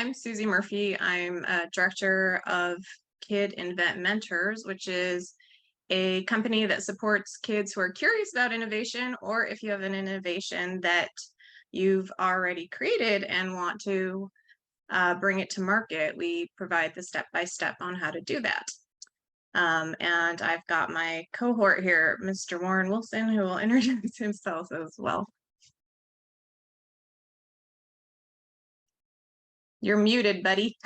I'm Susie Murphy. I'm a director of Kid Invent Mentors, which is a company that supports kids who are curious about innovation, or if you have an innovation that you've already created and want to bring it to market, we provide the step-by-step on how to do that. And I've got my cohort here, Mr. Warren Wilson, who will introduce himself as well. You're muted, buddy.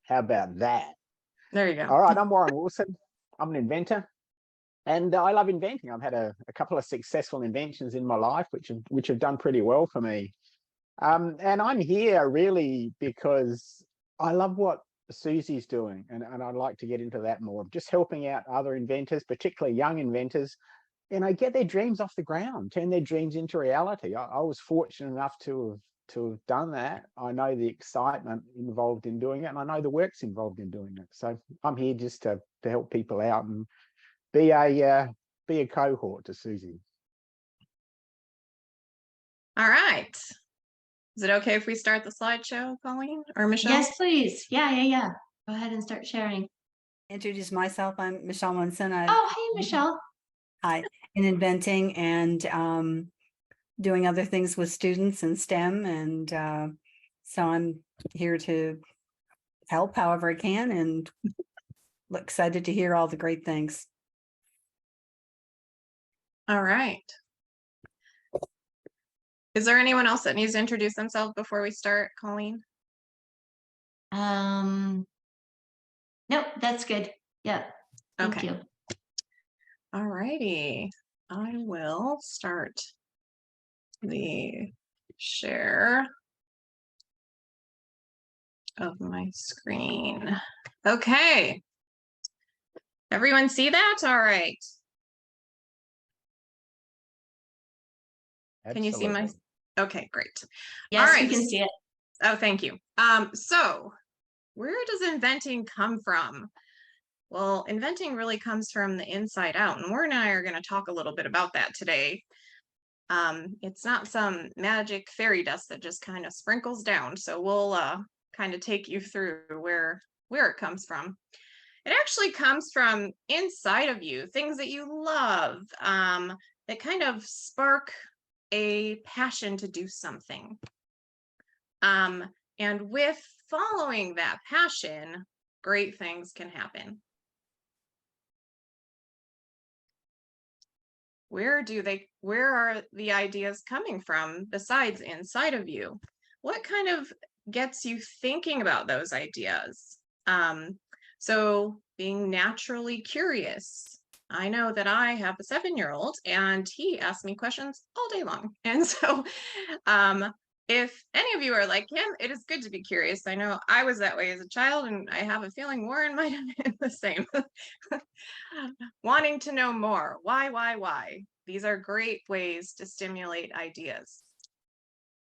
How about that? There you go. All right, I'm Warren Wilson. I'm an inventor, and I love inventing. I've had a couple of successful inventions in my life, which have done pretty well for me. And I'm here really because I love what Susie's doing, and I'd like to get into that more. Just helping out other inventors, particularly young inventors, get their dreams off the ground, turn their dreams into reality. I was fortunate enough to have done that. I know the excitement involved in doing it, and I know the work's involved in doing it. So I'm here just to help people out and be a cohort to Susie. All right. Is it okay if we start the slideshow, Colleen or Michelle? Yes, please. Yeah. Go ahead and start sharing. Introduce myself. I'm Michelle Munson. Oh, hey, Michelle. Hi, in inventing and doing other things with students in STEM. And so I'm here to help however I can, and excited to hear all the great things. All right. Is there anyone else that needs to introduce themselves before we start, Colleen? Nope, that's good. Yeah. Thank you. All righty. I will start the share of my screen. Okay. Everyone see that? All right. Absolutely. Can you see my? Okay, great. Yes, all right. We can see it. Oh, thank you. So where does inventing come from? Well, inventing really comes from the inside out, and Warren and I are going to talk a little bit about that today. It's not some magic fairy dust that just kind of sprinkles down. So we'll kind of take you through where it comes from. It actually comes from inside of you, things that you love, that kind of spark a passion to do something. And with following that passion, great things can happen. Where are the ideas coming from besides inside of you? What kind of gets you thinking about those ideas? So being naturally curious. I know that I have a 7-year-old and he asks me questions all day long. And so if any of you are like him, it is good to be curious. I know I was that way as a child, and I have a feeling Warren might have been the same. Wanting to know more. Why? These are great ways to stimulate ideas.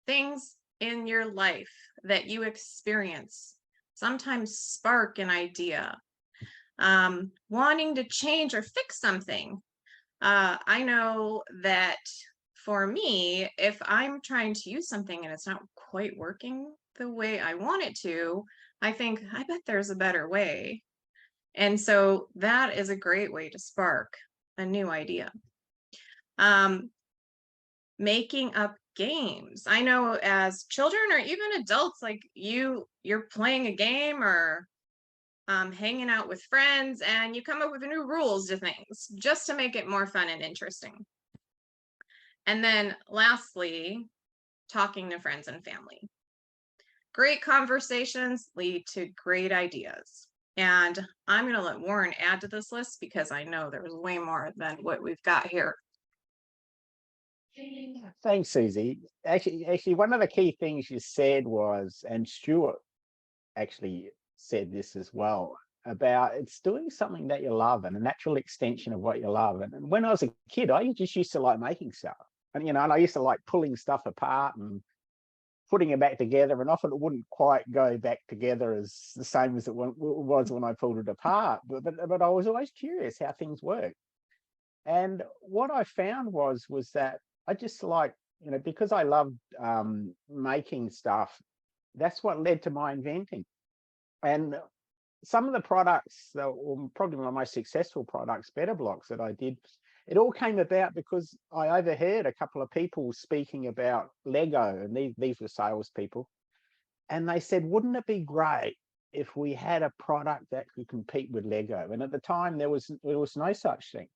Things in your life that you experience sometimes spark an idea. Wanting to change or fix something. I know that for me, if I'm trying to use something and it's not quite working the way I want it to, I think, I bet there's a better way. And so that is a great way to spark a new idea. Making up games. I know as children or even adults, like you're playing a game or hanging out with friends, and you come up with new rules to things just to make it more fun and interesting. And then lastly, talking to friends and family. Great conversations lead to great ideas. And I'm going to let Warren add to this list because I know there's way more than what we've got here. Thanks, Susie. Actually, one of the key things you said was, and Stuart actually said this as well, about it's doing something that you love and a natural extension of what you love. And when I was a kid, I just used to like making stuff. And, and I used to like pulling stuff apart and putting it back together, and often it wouldn't quite go back together as the same as it was when I pulled it apart. But I was always curious how things work. And what I found was that I just like you know, because I loved making stuff, that's what led to my inventing. And some of the products, or probably my most successful products, Better Blocks, that I did, it all came about because I overheard a couple of people speaking about Lego, and these were salespeople, and they said, wouldn't it be great if we had a product that could compete with Lego? And at the time, there was no such thing.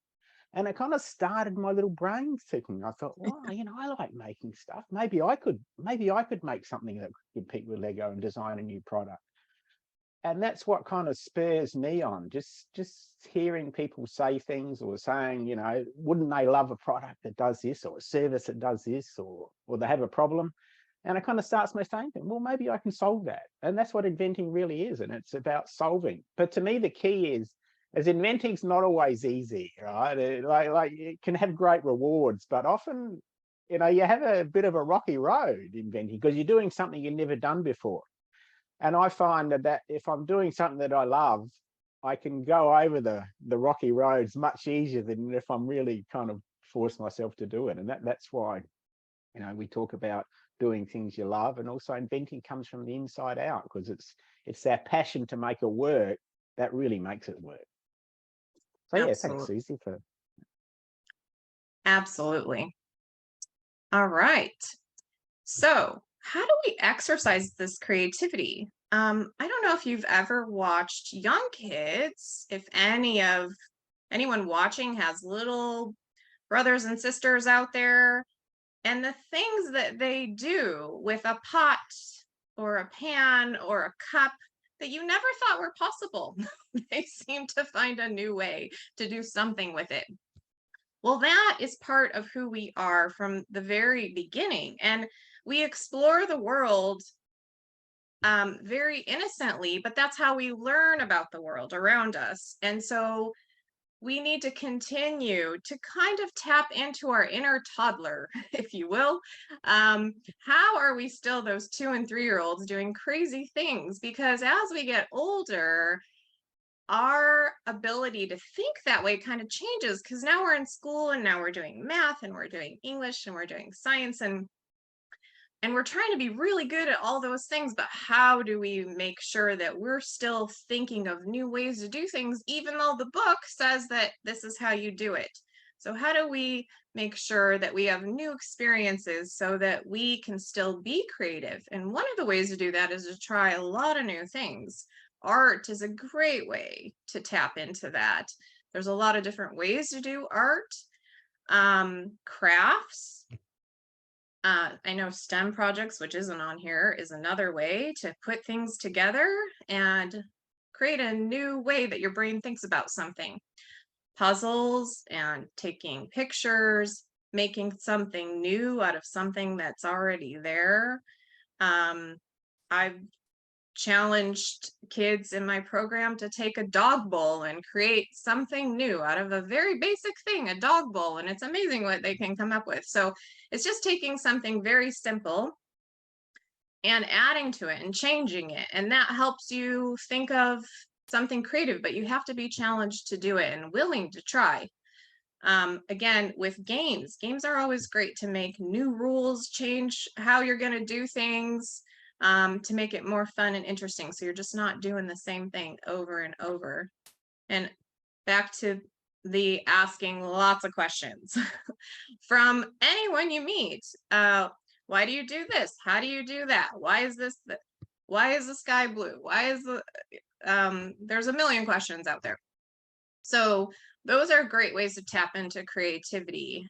And it kind of started my little brain thinking. I thought, well, you know, I like making stuff. Maybe I could make something that could compete with Lego and design a new product. And that's what kind of spurs me on, just hearing people say things, or saying, you know, wouldn't they love a product that does this, or a service that does this, or they have a problem. And it kind of starts my thinking, well, maybe I can solve that. And that's what inventing really is. And it's about solving. But to me, the key is, as inventing's not always easy, right? Like it can have great rewards, but often, you know, you have a bit of a rocky road inventing because you're doing something you've never done before. And I find that if I'm doing something that I love, I can go over the rocky roads much easier than if I'm really kind of force myself to do it. And that's why, you know, we talk about doing things you love, and also inventing comes from the inside out, because it's that passion to make it work that really makes it work. So yeah, thanks, Suzi, for. Absolutely. All right. So how do we exercise this creativity? I don't know if you've ever watched young kids, if anyone watching has little brothers and sisters out there, and the things that they do with a pot or a pan or a cup that you never thought were possible. They seem to find a new way to do something with it. Well, that is part of who we are from the very beginning. And we explore the world very innocently, but that's how we learn about the world around us. And so we need to continue to kind of tap into our inner toddler, if you will. How are we still those 2- and 3-year-olds doing crazy things? Because as we get older, our ability to think that way kind of changes, because now we're in school, and now we're doing math, and we're doing English, and we're doing science, and we're trying to be really good at all those things. But how do we make sure that we're still thinking of new ways to do things, even though the book says that this is how you do it? So how do we make sure that we have new experiences so that we can still be creative? And one of the ways to do that is to try a lot of new things. Art is a great way to tap into that. There's a lot of different ways to do art. Crafts. I know STEM projects, which isn't on here, is another way to put things together and create a new way that your brain thinks about something. Puzzles and taking pictures, making something new out of something that's already there. I've challenged kids in my program to take a dog bowl and create something new out of a very basic thing, a dog bowl, and it's amazing what they can come up with. So it's just taking something very simple and adding to it and changing it, and that helps you think of something creative, but you have to be challenged to do it and willing to try. Again, with games are always great to make new rules, change how you're going to do things, to make it more fun and interesting. So you're just not doing the same thing over and over. And back to the asking lots of questions from anyone you meet. Why do you do this? How do you do that? Why is this? Why is the sky blue? Why is the, there's a million questions out there. So those are great ways to tap into creativity.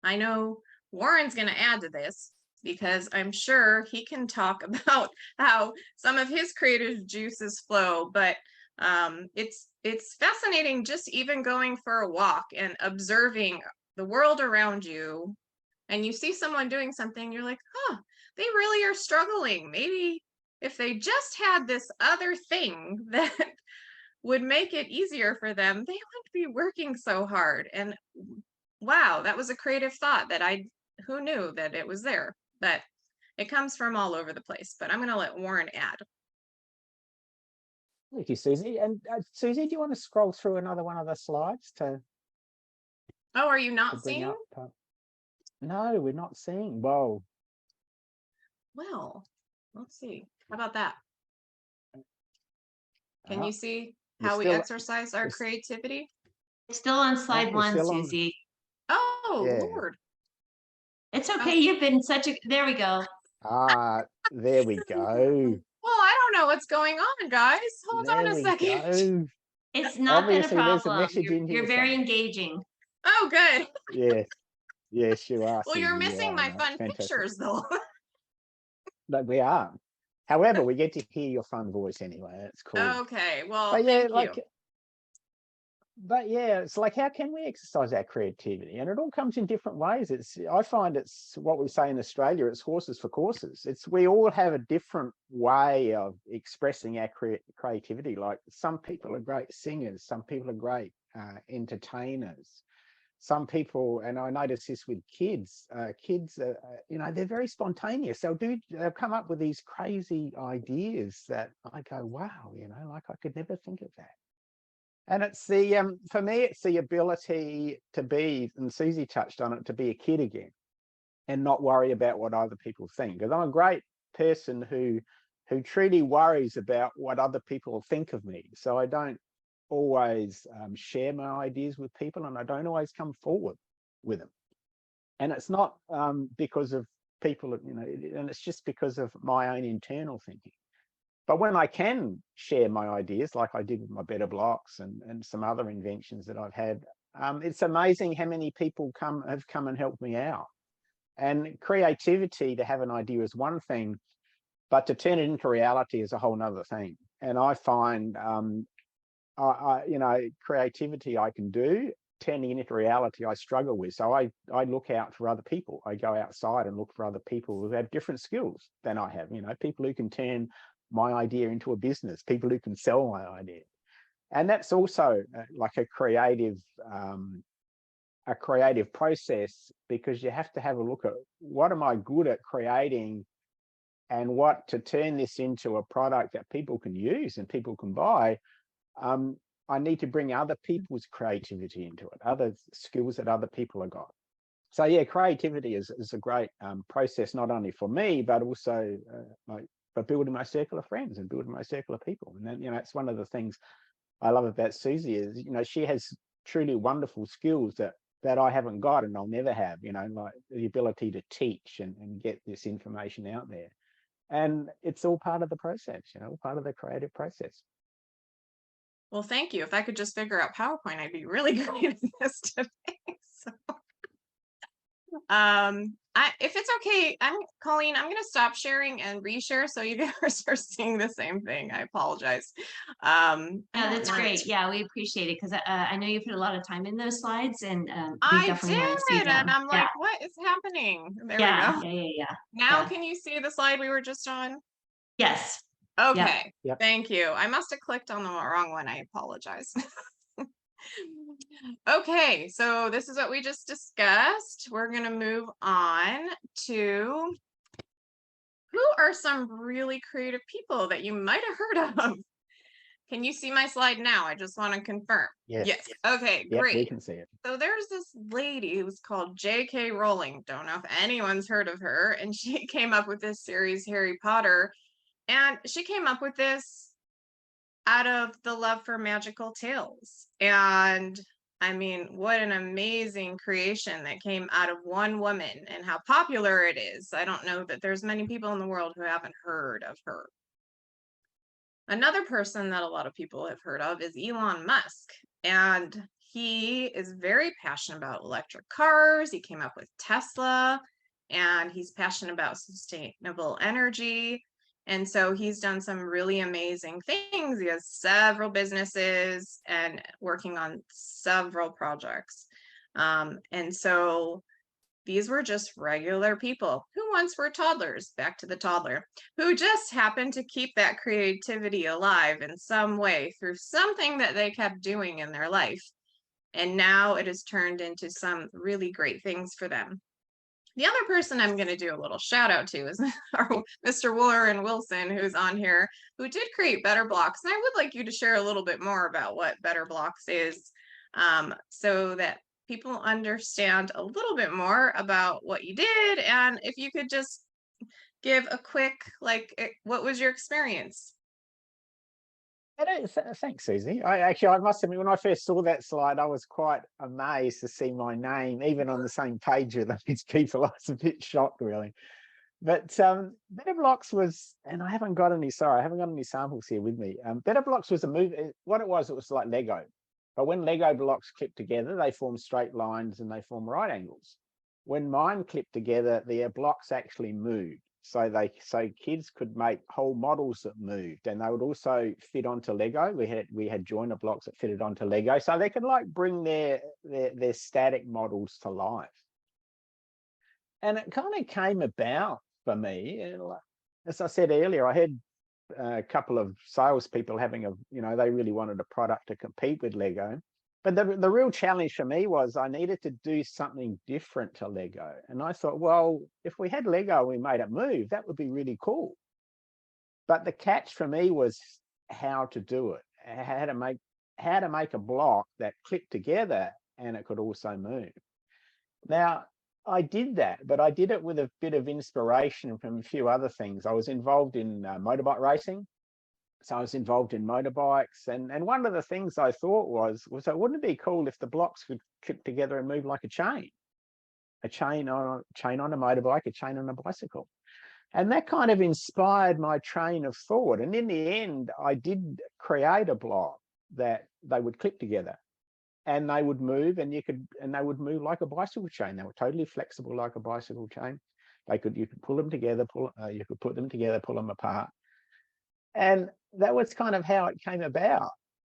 I know Warren's going to add to this, because I'm sure he can talk about how some of his creative juices flow, but it's fascinating just even going for a walk and observing the world around you, and you see someone doing something, you're like, huh, they really are struggling. Maybe if they just had this other thing that would make it easier for them, they wouldn't be working so hard. And wow, that was a creative thought that who knew that it was there? But it comes from all over the place. But I'm going to let Warren add. Thank you, Suzi. And Suzi, do you want to scroll through another one of the slides to? Oh, are you not bring seeing? up? No, we're not seeing. Whoa. Well, let's see. How about that? Can Oh, you see we're how we still, exercise our we're, s- creativity? It's still on no, slide we're one, still on. Susie. Oh, Yeah. Lord. It's okay. Okay. You've been such a, there we go. Ah, there we go. Well, I don't know what's going on, guys. Hold There on a we second. go. It's not been a Obviously, there's a problem. message in You're here very somewhere. engaging. Oh, good. Yes, yes, you are, Well, you're Susie. You missing are. my No, it's fun fantastic. pictures, though. But we are. However, we get to hear your fun voice anyway. That's cool. Okay. Well, But yeah, thank you. it's like, how can we exercise our creativity? And it all comes in different ways. I find it's what we say in Australia, it's horses for courses. We all have a different way of expressing our creativity. Like some people are great singers, some people are great entertainers. Some people, and I notice this with kids, they're very spontaneous. They'll come up with these crazy ideas that I go, wow, like I could never think of that. And it's for me, it's the ability to be, and Susie touched on it, to be a kid again and not worry about what other people think. Because I'm a great person who truly worries about what other people think of me. So I don't always share my ideas with people, and I don't always come forward with them. And it's not because of people, and it's just because of my own internal thinking. But when I can share my ideas, like I did with my Better Blocks and some other inventions that I've had, it's amazing how many people have come and helped me out. And creativity, to have an idea is one thing, but to turn it into reality is a whole nother thing. And I find, creativity I can do, turning it into reality I struggle with. So I look out for other people. I go outside and look for other people who have different skills than I have, people who can turn my idea into a business, people who can sell my idea. And that's also like a creative process, because you have to have a look at what am I good at creating, and what to turn this into a product that people can use and people can buy. I need to bring other people's creativity into it, other skills that other people have got. So yeah, creativity is a great process, not only for me, but also for building my circle of friends and building my circle of people. And then, it's one of the things I love about Susie is, she has truly wonderful skills that I haven't got and I'll never have, like the ability to teach and get this information out there. And it's all part of the process, part of the creative process. Well, thank you. If I could just figure out PowerPoint, I'd be really great at this today. So, if it's okay, Colleen, I'm gonna stop sharing and reshare so you guys are seeing the same thing. I apologize. No, that's great. Yeah, we appreciate it, because I know you put a lot of time in those slides, and we I definitely want to see did, them. and I'm Yeah, like, what is happening? There we yeah, go. yeah. Now, Yeah. can you see the slide we were just on? Yes. Okay. Yep. Thank you. I must have clicked on the wrong one. I apologize. Okay, so this is what we just discussed. We're going to move on to who are some really creative people that you might have heard of. Can you see my slide now? I just want to confirm. Yes. Okay, Yep, great. we can see it. So there's this lady who's called J.K. Rowling. Don't know if anyone's heard of her. And she came up with this series, Harry Potter. And she came up with this out of the love for magical tales. And I mean, what an amazing creation that came out of one woman, and how popular it is. I don't know that there's many people in the world who haven't heard of her. Another person that a lot of people have heard of is Elon Musk. And he is very passionate about electric cars. He came up with Tesla, and he's passionate about sustainable energy. And so he's done some really amazing things. He has several businesses and working on several projects. And so these were just regular people who once were toddlers, back to the toddler, who just happened to keep that creativity alive in some way through something that they kept doing in their life. And now it has turned into some really great things for them. The other person I'm going to do a little shout out to is our Mr. Warren Wilson, who's on here, who did create Better Blocks. And I would like you to share a little bit more about what Better Blocks is, so that people understand a little bit more about what you did, and if you could just give a quick, what was your experience? Thanks, Susie. I must admit, when I first saw that slide, I was quite amazed to see my name even on the same page with these people. I was a bit shocked, really. But Better Blocks was, and I haven't got any samples here with me. Better Blocks was a movie. What it was like Lego. But when Lego blocks clip together, they form straight lines and they form right angles. When mine clipped together, the blocks actually moved. So kids could make whole models that moved, and they would also fit onto Lego. We had joiner blocks that fitted onto Lego, so they could like bring their static models to life. And it kind of came about for me, as I said earlier, I had a couple of salespeople having they really wanted a product to compete with Lego. But the real challenge for me was I needed to do something different to Lego. And I thought, well, if we had Lego and we made it move, that would be really cool. But the catch for me was how to do it, how to make a block that clicked together and it could also move. Now, I did that, but I did it with a bit of inspiration from a few other things. I was involved in motorbike racing. So I was involved in motorbikes, and one of the things I thought was wouldn't it be cool if the blocks could click together and move like a chain on a motorbike, a chain on a bicycle, and that kind of inspired my train of thought. And in the end, I did create a block that they would click together, and they would move, and they would move like a bicycle chain. They were totally flexible like a bicycle chain. You could pull them together, you could put them together, pull them apart. And that was kind of how it came about.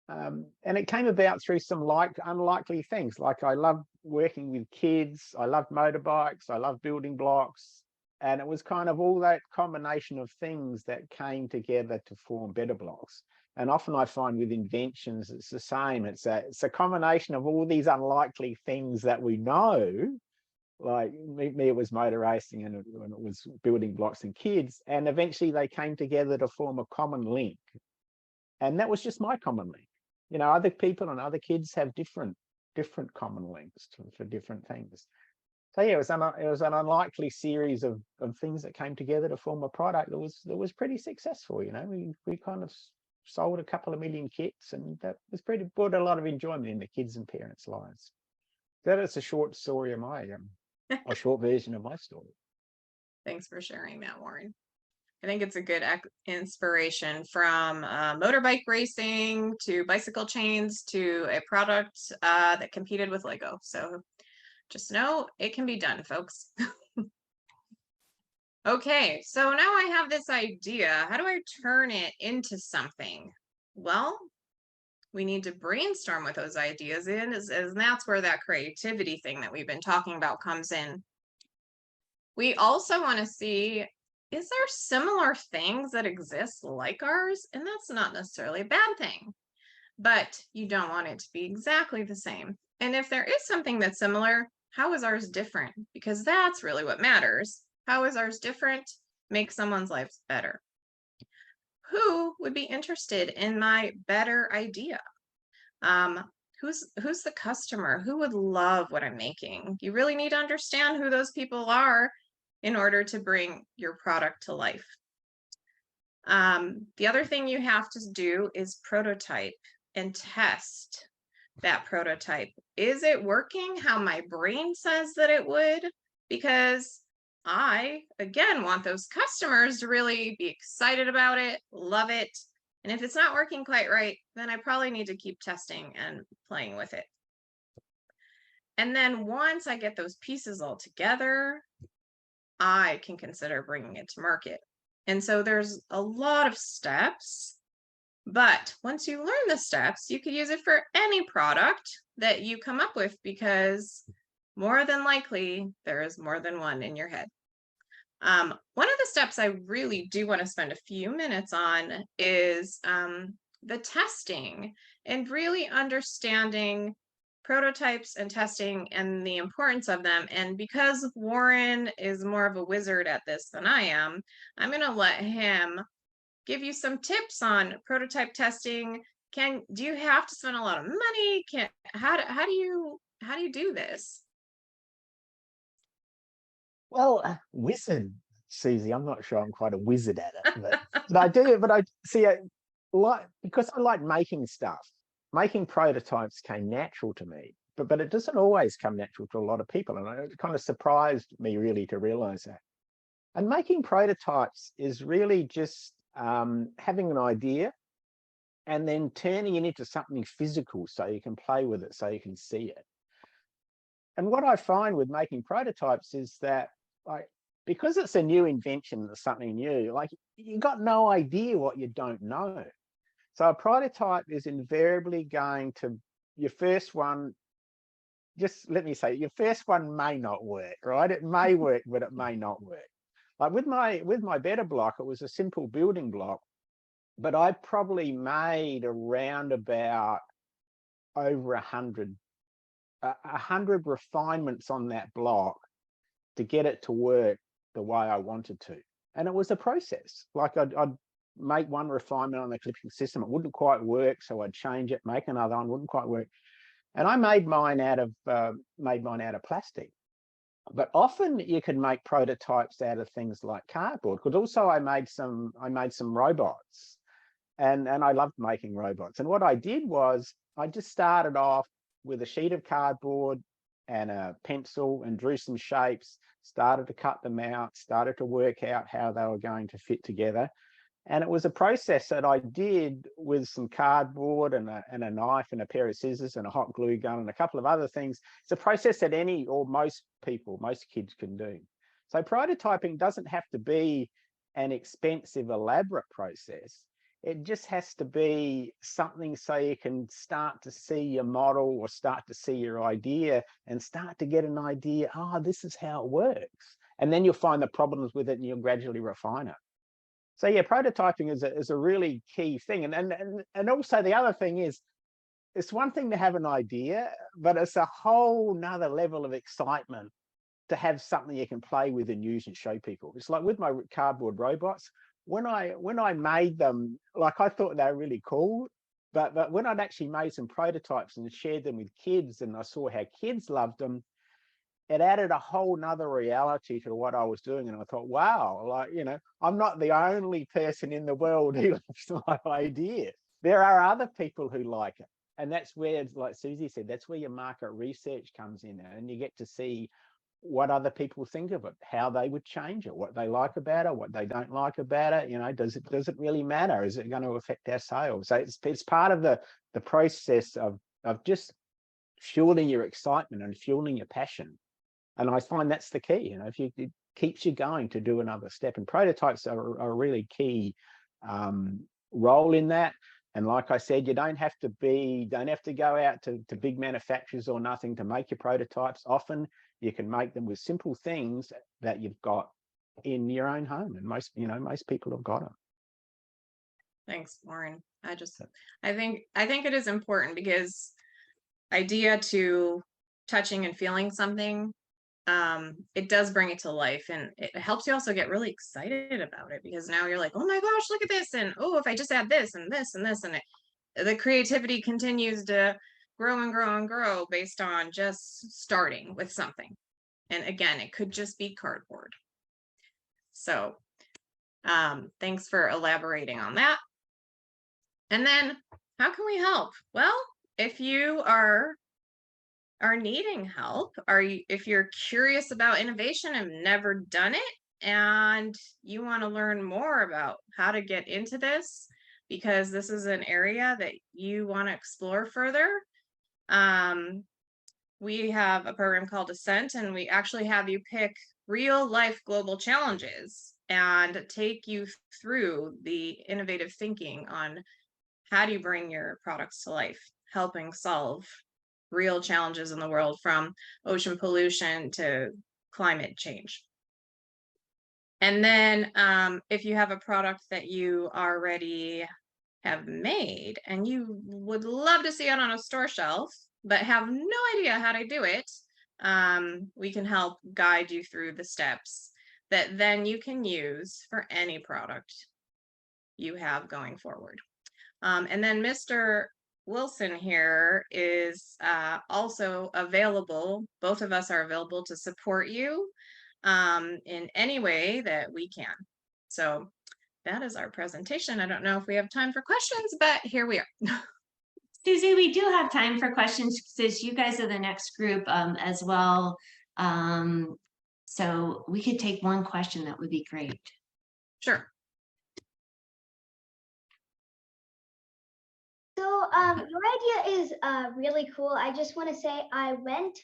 And it came about through some unlikely things. Like I love working with kids. I love motorbikes. I love building blocks. And it was kind of all that combination of things that came together to form Better Blocks. And often I find with inventions, it's the same. It's a combination of all these unlikely things that we know. Like me, it was motor racing, and it was building blocks and kids, and eventually they came together to form a common link, and that was just my common link. Other people and other kids have different common links for different things. So yeah, it was an unlikely series of things that came together to form a product that was pretty successful. We kind of sold a couple of million kits, and that was brought a lot of enjoyment in the kids and parents' lives. That is a short story of my a short version of my story. Thanks for sharing that, Warren. I think it's a good inspiration from motorbike racing to bicycle chains to a product that competed with Lego. So just know it can be done, folks. Okay, so now I have this idea. How do I turn it into something? Well, we need to brainstorm with those ideas and that's where that creativity thing that we've been talking about comes in. We also want to see, is there similar things that exist like ours? And that's not necessarily a bad thing, but you don't want it to be exactly the same. And if there is something that's similar, how is ours different? Because that's really what matters. How is ours different? Make someone's life better. Who would be interested in my better idea? Who's the customer? Who would love what I'm making? You really need to understand who those people are in order to bring your product to life. The other thing you have to do is prototype and test that prototype. Is it working how my brain says that it would? Because I, again, want those customers to really be excited about it, love it. And if it's not working quite right, then I probably need to keep testing and playing with it. And then once I get those pieces all together, I can consider bringing it to market. And so there's a lot of steps, but once you learn the steps, you could use it for any product that you come up with, because more than likely there is more than one in your head. One of the steps I really do want to spend a few minutes on is the testing and really understanding prototypes and testing and the importance of them. And because Warren is more of a wizard at this than I am, I'm going to let him give you some tips on prototype testing. Do you have to spend a lot of money? How do you do this? Well, wizard, Susie. I'm not sure I'm quite a wizard at it, but I do. But I see, because I like making stuff. Making prototypes came natural to me, but it doesn't always come natural to a lot of people, and it kind of surprised me really to realize that. And making prototypes is really just having an idea and then turning it into something physical so you can play with it, so you can see it. And what I find with making prototypes is that, like, because it's a new invention, it's something new, like, you got no idea what you don't know. So a prototype is invariably going to, your first one, just let me say, your first one may not work, right? It may work, but it may not work. Like with my better block, it was a simple building block, but I probably made around about over 100 refinements on that block to get it to work the way I wanted to. And it was a process. Like I'd make one refinement on the clipping system, it wouldn't quite work, so I'd change it, make another one, wouldn't quite work. And I made mine out of plastic. But often you can make prototypes out of things like cardboard. Because also I made some robots, and I loved making robots. And what I did was I just started off with a sheet of cardboard and a pencil and drew some shapes, started to cut them out, started to work out how they were going to fit together. And it was a process that I did with some cardboard and a knife and a pair of scissors and a hot glue gun and a couple of other things. It's a process that any or most kids can do. So prototyping doesn't have to be an expensive, elaborate process. It just has to be something so you can start to see your model or start to see your idea and start to get an idea, oh, this is how it works. And then you'll find the problems with it and you'll gradually refine it. So yeah, prototyping is a really key thing. And also the other thing is, it's one thing to have an idea, but it's a whole nother level of excitement to have something you can play with and use and show people. It's like with my cardboard robots, when I made them, like, I thought they were really cool, but when I'd actually made some prototypes and shared them with kids and I saw how kids loved them, it added a whole nother reality to what I was doing. And I thought, wow, like, I'm not the only person in the world who loves my idea. There are other people who like it. And that's where, like Susie said, that's where your market research comes in, and you get to see what other people think of it, how they would change it, what they like about it, what they don't like about it. Does it really matter? Is it going to affect our sales? So it's part of the process of just fueling your excitement and fueling your passion. And I find that's the key. It keeps you going to do another step. And prototypes are a really key role in that. And like I said, you don't have to go out to big manufacturers or nothing to make your prototypes. Often you can make them with simple things that you've got in your own home. And most people have got them. Thanks, Lauren. I think it is important, because idea to touching and feeling something, it does bring it to life, and it helps you also get really excited about it, because now you're like, oh my gosh, look at this, and oh, if I just add this and this and this, and the creativity continues to grow and grow and grow based on just starting with something. And again, it could just be cardboard. So thanks for elaborating on that. And then how can we help? Well, if you are needing help, if you're curious about innovation and never done it, and you want to learn more about how to get into this, because this is an area that you want to explore further, we have a program called Ascent, and we actually have you pick real life global challenges and take you through the innovative thinking on how do you bring your products to life, helping solve real challenges in the world, from ocean pollution to climate change. And then if you have a product that you already have made and you would love to see it on a store shelf, but have no idea how to do it, we can help guide you through the steps that then you can use for any product you have going forward. And then Mr. Wilson here is also available. Both of us are available to support you in any way that we can. So that is our presentation. I don't know if we have time for questions, but here we are. Susie, we do have time for questions since you guys are the next group as well. So we could take one question. That would be great. Sure. So your idea is really cool. I just want to say I went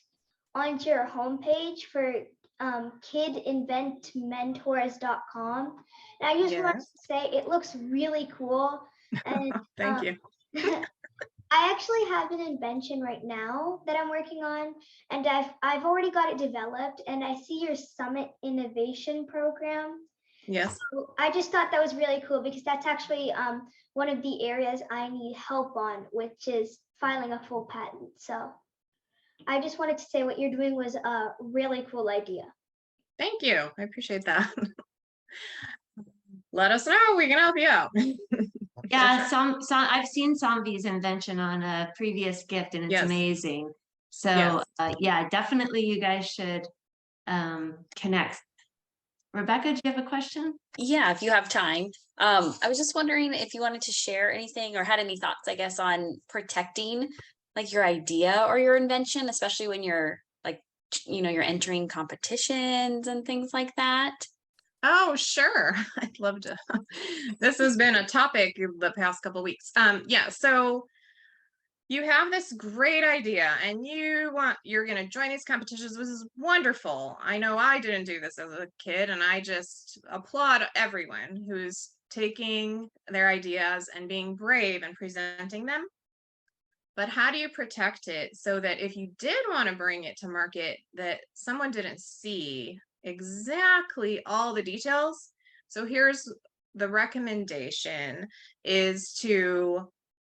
onto your homepage for kidinventmentors.com, and I just want to say it looks really cool. And Thank you. I actually have an invention right now that I'm working on, and I've already got it developed, and I see your Summit Innovation Program. Yes. So I just thought that was really cool because that's actually one of the areas I need help on, which is filing a full patent. So I just wanted to say what you're doing was a really cool idea. Thank you. I appreciate that. Let us know. We can help you out. Yeah, some I've seen Somvi's invention on a previous gift, and it's amazing. So yeah, definitely you guys should connect. Rebecca, do you have a question? Yeah, if you have time. I was just wondering if you wanted to share anything or had any thoughts, I guess, on protecting like your idea or your invention, especially when you're like, you're entering competitions and things like that. Oh, sure. I'd love to. This has been a topic the past couple of weeks. Yeah, so you have this great idea and you're going to join these competitions. This is wonderful. I know I didn't do this as a kid, and I just applaud everyone who's taking their ideas and being brave and presenting them. But how do you protect it so that if you did want to bring it to market, that someone didn't see exactly all the details? So here's the recommendation, is to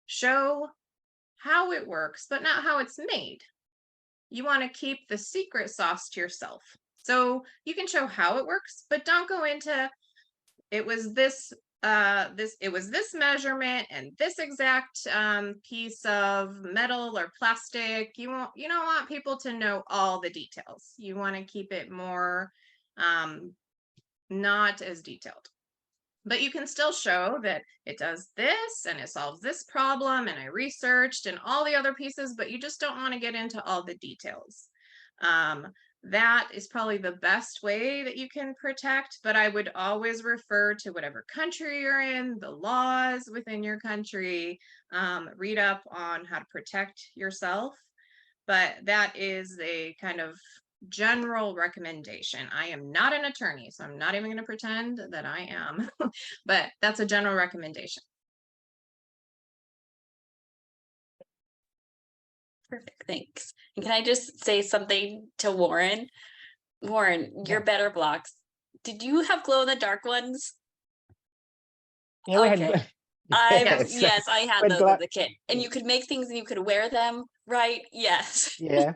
show how it works, but not how it's made. You want to keep the secret sauce to yourself. So you can show how it works, but don't go into it was this measurement and this exact piece of metal or plastic. You don't want people to know all the details. You want to keep it more not as detailed. But you can still show that it does this and it solves this problem, and I researched and all the other pieces, but you just don't want to get into all the details. That is probably the best way that you can protect, but I would always refer to whatever country you're in, the laws within your country, read up on how to protect yourself. But that is a kind of general recommendation. I am not an attorney, so I'm not even going to pretend that I am, but that's a general recommendation. Perfect, thanks. And can I just say something to Warren? Warren, your better blocks. Did you have glow in the dark ones? Yeah, we Okay. had. Yes, I had With those as a kid, and you could make things and you could wear them, right? Yes. Yeah,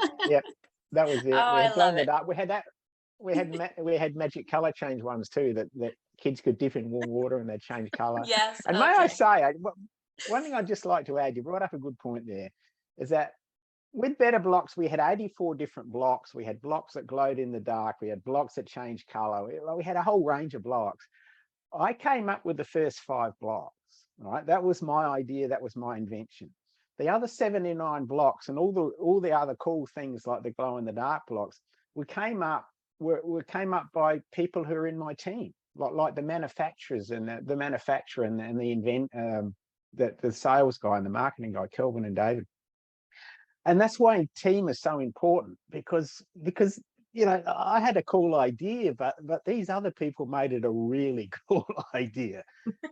that was it. Oh, We I had glow in love the it. dark. We had that. We had magic color change ones too, that kids could dip in warm water and they'd change color. Yes. And may I say, one thing I'd just like to add, you brought up a good point there, is that with better blocks, we had 84 different blocks. We had blocks that glowed in the dark. We had blocks that changed color. We had a whole range of blocks. I came up with the first 5 blocks, right? That was my idea. That was my invention. The other 79 blocks and all the other cool things like the glow in the dark blocks, we came up by people who are in my team, like the manufacturers and the manufacturer and the sales guy and the marketing guy, Kelvin and David. And that's why team is so important, because I had a cool idea, but these other people made it a really cool idea.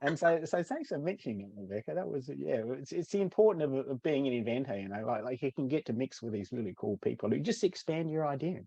And so thanks for mentioning it, Rebecca. That was it's the importance of being an inventor. Like you can get to mix with these really cool people who just expand your idea.